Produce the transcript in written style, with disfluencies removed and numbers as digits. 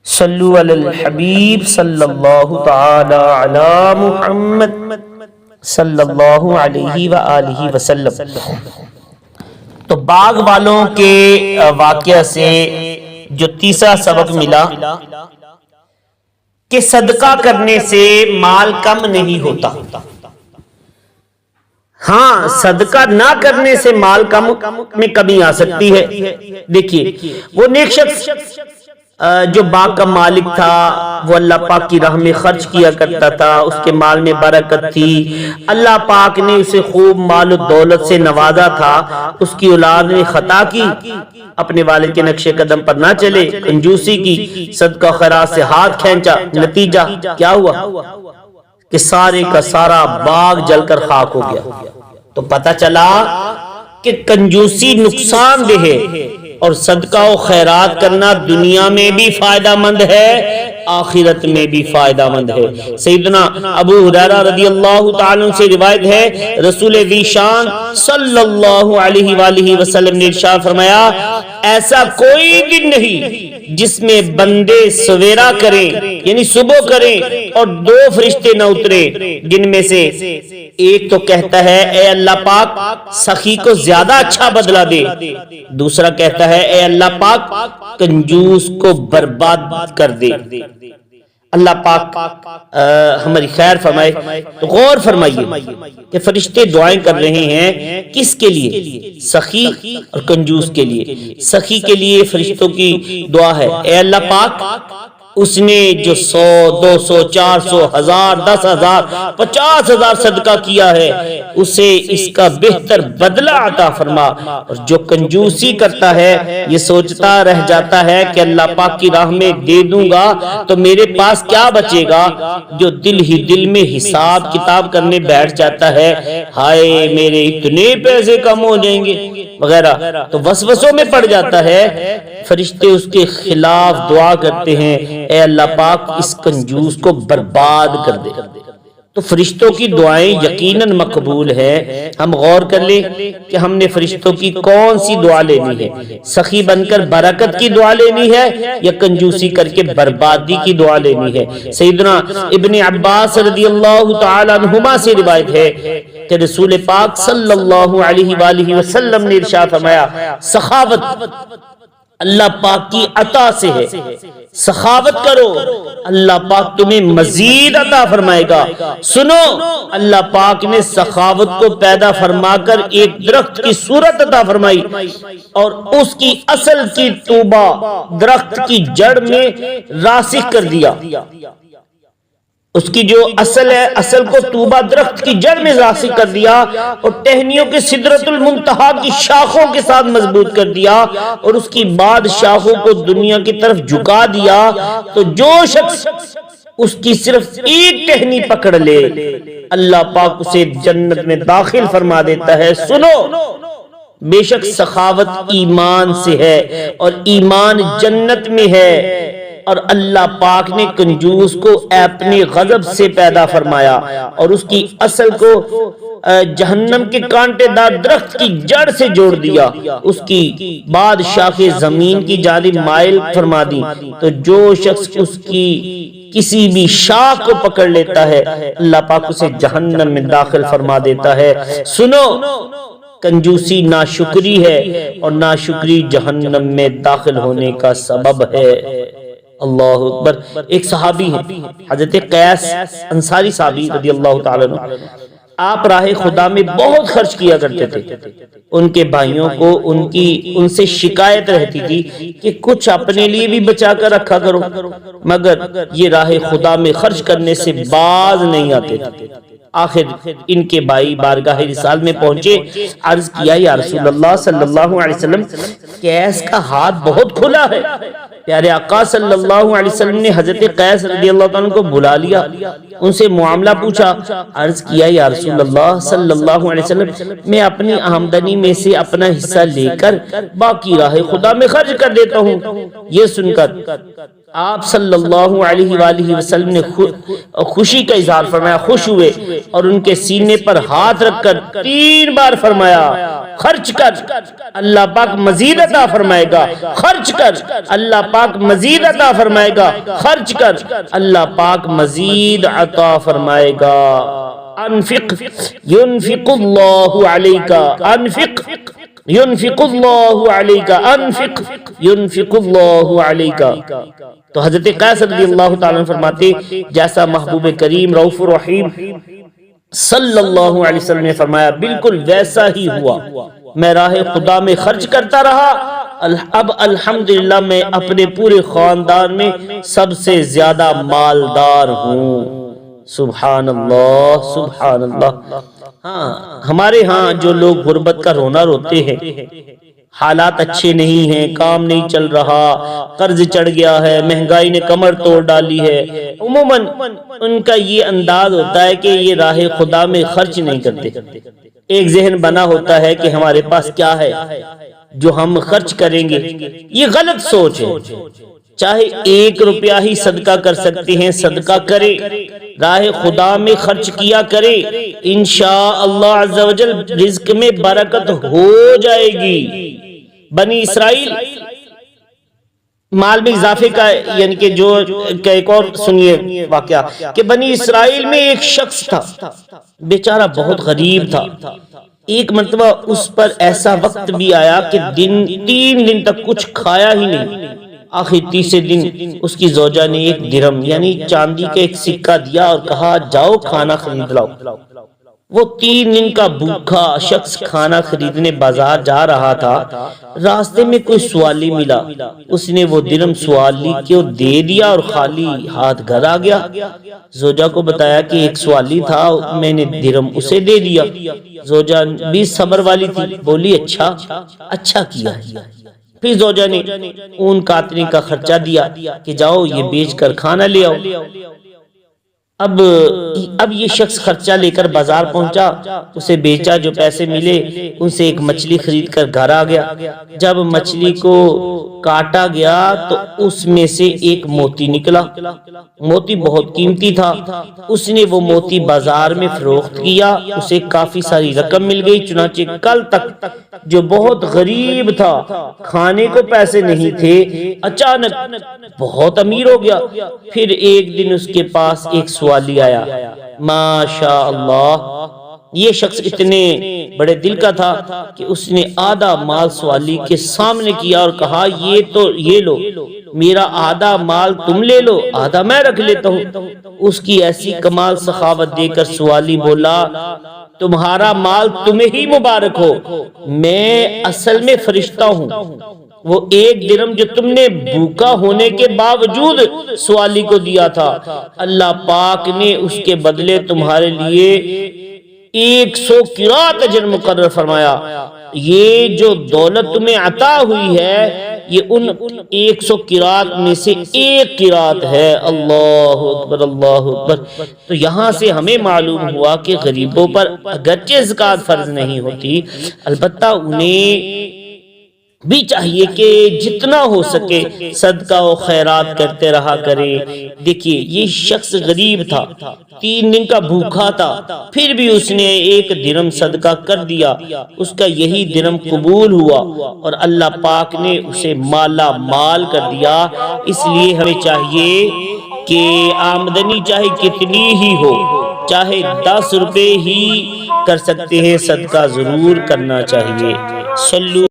صلو علی الحبیب صلی اللہ تعالی علی محمد صلی اللہ علیہ وآلہ وسلم۔ تو باغ والوں کے واقعہ سے جو تیسرا سبق ملا کہ صدقہ کرنے سے مال کم نہیں ہوتا، ہاں صدقہ نہ کرنے سے مال کم میں کمی آ سکتی ہے۔ دیکھیے وہ نیک شخص جو باغ کا مالک تھا، وہ اللہ پاک کی راہ میں خرچ کیا کرتا تھا، اس کے مال میں برکت تھی، اللہ پاک نے اسے خوب مال و دولت سے نوازا تھا۔ اس کی اولاد نے خطا کی، اپنے والد کے نقش قدم پر نہ چلے، کنجوسی کی، صدقہ خیرات سے ہاتھ کھینچا، نتیجہ کیا ہوا کہ سارے کا سارا باغ جل کر خاک ہو گیا۔ تو پتہ چلا کہ کنجوسی نقصان دہ ہے اور صدقہ و خیرات کرنا دنیا میں بھی فائدہ مند ہے، آخرت میں بھی فائدہ مند ہے۔ سیدنا ابو ہریرہ رضی اللہ تعالیٰ عنہ سے روایت ہے، رسول ذیشان صلی اللہ علیہ وآلہ وسلم نے ارشاد فرمایا، ایسا کوئی دن نہیں جس میں بندے سویرا کریں یعنی صبح کریں اور دو فرشتے نہ اترے، جن میں سے ایک تو کہتا ہے اے اللہ پاک سخی کو زیادہ اچھا بدلہ دے، دوسرا کہتا ہے اے اللہ پاک کنجوس کو برباد کر دے۔ اللہ پاک ہماری خیر فرمائے۔ تو غور فرمائیے کہ فرشتے دعائیں کر رہے ہیں کس کے لیے؟ سخی اور کنجوس کے لیے۔ سخی کے لیے فرشتوں کی دعا ہے، اے اللہ پاک اس نے جو 100 200 400 1000 10,000 50,000 صدقہ کیا ہے اسے اس کا بہتر بدلہ عطا فرما، اور جو کنجوسی کرتا ہے یہ سوچتا رہ جاتا ہے کہ اللہ پاک کی راہ میں دے دوں گا تو میرے پاس کیا بچے گا، جو دل ہی دل میں حساب کتاب کرنے بیٹھ جاتا ہے، ہائے میرے اتنے پیسے کم ہو جائیں گے وغیرہ، تو وسوسوں میں پڑ جاتا ہے۔ فرشتے اس کے خلاف دعا کرتے ہیں، اے اللہ پاک اس کنجوس کو برباد کر دے۔ تو فرشتوں کی دعائیں یقیناً مقبول ہے۔ ہم غور کر لیں کہ ہم نے فرشتوں کی کون سی دعا لینی ہے، سخی بن کر برکت کی دعا لینی ہے یا کنجوسی کر کے بربادی کی دعا لینی ہے۔ سیدنا ابن عباس رضی اللہ تعالی عنہما سے روایت ہے کہ رسول پاک صلی اللہ علیہ وآلہ وسلم نے ارشاد فرمایا، سخاوت اللہ پاک کی عطا سے ہے، سخاوت کرو اللہ پاک تمہیں مزید عطا فرمائے گا۔ سنو اللہ پاک نے سخاوت کو پیدا فرما کر ایک درخت کی صورت عطا فرمائی اور اس کی اصل کی طوبہ درخت کی جڑ میں راسخ کر دیا۔ اس کی جو اصل ہے، اصل کو طوبہ درخت کی جڑ میں راسخ کر دیا اور ٹہنیوں کے سدرۃ المنتہا کی شاخوں کے ساتھ مضبوط کر دیا، اور اس کی بعد شاخوں کو دنیا کی طرف جھکا دیا، تو جو شخص اس کی صرف ایک ٹہنی پکڑ لے اللہ پاک اسے جنت میں داخل فرما دیتا ہے۔ سنو بے شک سخاوت ایمان سے ہے اور ایمان جنت میں ہے، اور اللہ پاک نے کنجوس کو اپنے غضب سے پیدا فرمایا اور اس کی اصل کو جہنم کے کانٹے دار درخت کی جڑ سے جوڑ دیا، اس کی بعد شاخ زمین کی جانب مائل فرما دی، تو جو شخص اس کی کسی بھی شاخ کو پکڑ لیتا ہے اللہ پاک اسے جہنم میں داخل فرما دیتا ہے۔ سنو کنجوسی ناشکری ہے اور ناشکری جہنم میں داخل ہونے کا سبب ہے۔ اللہ اکبر۔ ایک صحابی ہیں حضرت قیس انصاری صحابی رضی اللہ تعالیٰ عنہ، آپ راہ خدا میں بہت خرچ کیا کرتے تھے۔ ان کے بھائیوں کو ان سے شکایت رہتی تھی کہ کچھ اپنے لیے بھی بچا کر رکھا کرو، مگر یہ راہ خدا میں خرچ کرنے سے باز نہیں آتے تھے۔ آخر ان کے بھائی بارگاہ رسالت میں پہنچے، عرض کیا یا رسول اللہ صلی اللہ علیہ وسلم قیس کا ہاتھ بہت کھلا ہے۔ پیارے آقا صلی اللہ علیہ وسلم نے حضرت قیس رضی اللہ عنہ کو بلا لیا، ان سے معاملہ پوچھا، عرض کیا یا رسول اللہ صلی اللہ علیہ وسلم میں اپنی آمدنی میں سے اپنا حصہ لے کر باقی راہ خدا میں خرچ کر دیتا ہوں۔ یہ سن کر آپ صلی اللہ علیہ وآلہ وسلم نے خوشی کا اظہار فرمایا، خوش ہوئے اور ان کے سینے پر ہاتھ رکھ کر 3 بار فرمایا، خرچ کر اللہ پاک مزید عطا فرمائے گا، خرچ کر اللہ پاک پاک مزید عطا فرمائے گا، خرچ کر اللہ پاک مزید عطا فرمائے گا۔ انفق ينفق اللہ علیک، انفق ينفق اللہ علیک، انفق ينفق اللہ علیک۔ تو حضرت قیس رضی اللہ تعالیٰ عنہ فرماتے جیسا محبوب کریم رؤوف الرحیم صلی اللہ علیہ وسلم نے فرمایا بالکل ویسا ہی ہوا۔ میں راہ خدا میں خرچ کرتا رہا، اب الحمدللہ میں اپنے پورے خاندان میں سب سے زیادہ مالدار ہوں۔ سبحان اللہ سبحان اللہ۔ ہاں ہمارے ہاں جو لوگ غربت کا رونا روتے ہیں، حالات اچھے نہیں ہیں، کام نہیں چل رہا، قرض چڑھ گیا ہے، مہنگائی نے کمر توڑ ڈالی ہے، عموماً ان کا یہ انداز ہوتا ہے کہ یہ راہ خدا میں خرچ نہیں کرتے۔ ایک ذہن بنا ہوتا ہے کہ ہمارے پاس کیا ہے جو ہم خرچ کریں گے، یہ غلط سوچ ہے۔ چاہے 1 روپیہ ہی صدقہ کر سکتے ہیں، صدقہ کرے، راہ خدا میں خرچ کیا کرے، انشاءاللہ عز و جل رزق میں برکت ہو جائے گی۔ بنی اسرائیل مال میں اضافے کا یعنی کہ جو ایک اور سنیے واقعہ کہ بنی اسرائیل میں ایک شخص تھا، بیچارہ بہت غریب تھا۔ ایک مرتبہ اس پر ایسا وقت بھی آیا کہ 3 دن تک کچھ کھایا ہی نہیں۔ آخر تیسرے دن اس کی زوجہ نے 1 درہم یعنی چاندی کا ایک سکہ دیا اور کہا جاؤ کھانا خرید لاؤ۔ وہ 3 دن کا بھوکا شخص کھانا خریدنے بازار جا رہا تھا، راستے میں کوئی سوالی ملا، اس نے وہ درہم سوالی کو دے دیا اور خالی ہاتھ گھر آ گیا۔ زوجہ کو بتایا کہ ایک سوالی تھا، میں نے درہم اسے دے دیا۔ زوجہ بھی صبر والی تھی، بولی اچھا کیا۔ پھر زوجہ نے اون کاتنے کا خرچہ دیا کہ جاؤ یہ بیچ کر کھانا لے آؤ۔ اب یہ شخص خرچہ لے کر بازار پہنچا، اسے بیچا، جو پیسے ملے ان سے ایک مچھلی خرید کر گھر آ گیا۔ جب مچھلی کو کاٹا گیا تو اس میں سے ایک موتی نکلا۔ موتی بہت قیمتی تھا، اس نے وہ موتی بازار میں فروخت کیا، اسے کافی ساری رقم مل گئی۔ چنانچہ کل تک جو بہت غریب تھا، کھانے کو پیسے نہیں تھے، اچانک بہت امیر ہو گیا۔ پھر ایک دن اس کے پاس ایک سوالی آیا، ماشاء اللہ یہ شخص اتنے بڑے دل کا تھا کہ اس نے آدھا مال سوالی کے سامنے کیا اور کہا یہ لو، میرا آدھا مال تم لے لو، آدھا میں رکھ لیتا ہوں۔ اس کی ایسی کمال سخاوت دے کر سوالی بولا تمہارا مال تمہیں ہی مبارک ہو، میں اصل میں فرشتہ ہوں۔ وہ 1 درہم جو تم نے بھوکا ہونے کے باوجود سوالی کو دیا تھا، اللہ پاک نے اس کے بدلے تمہارے لیے 100 قرات اجر مقرر فرمایا۔ یہ جو دولت تمہیں عطا ہوئی ہے یہ ان 100 قرات میں سے 1 قرات ہے۔ اللہ اکبر اللہ اکبر۔ تو یہاں سے ہمیں معلوم ہوا کہ غریبوں پر اگرچہ زکوٰۃ فرض نہیں ہوتی، البتہ انہیں بھی چاہیے کہ جتنا ہو سکے صدقہ و خیرات کرتے رہا کرے۔ دیکھیے یہ شخص غریب تھا، 3 دن کا بھوکا تھا، پھر بھی اس نے 1 درہم صدقہ کر دیا، اس کا یہی درہم قبول ہوا اور اللہ پاک نے اسے مالا مال کر دیا۔ اس لیے ہمیں چاہیے کہ آمدنی چاہے کتنی ہی ہو، چاہے 10 روپے ہی کر سکتے ہیں، صدقہ ضرور کرنا چاہیے۔ صلو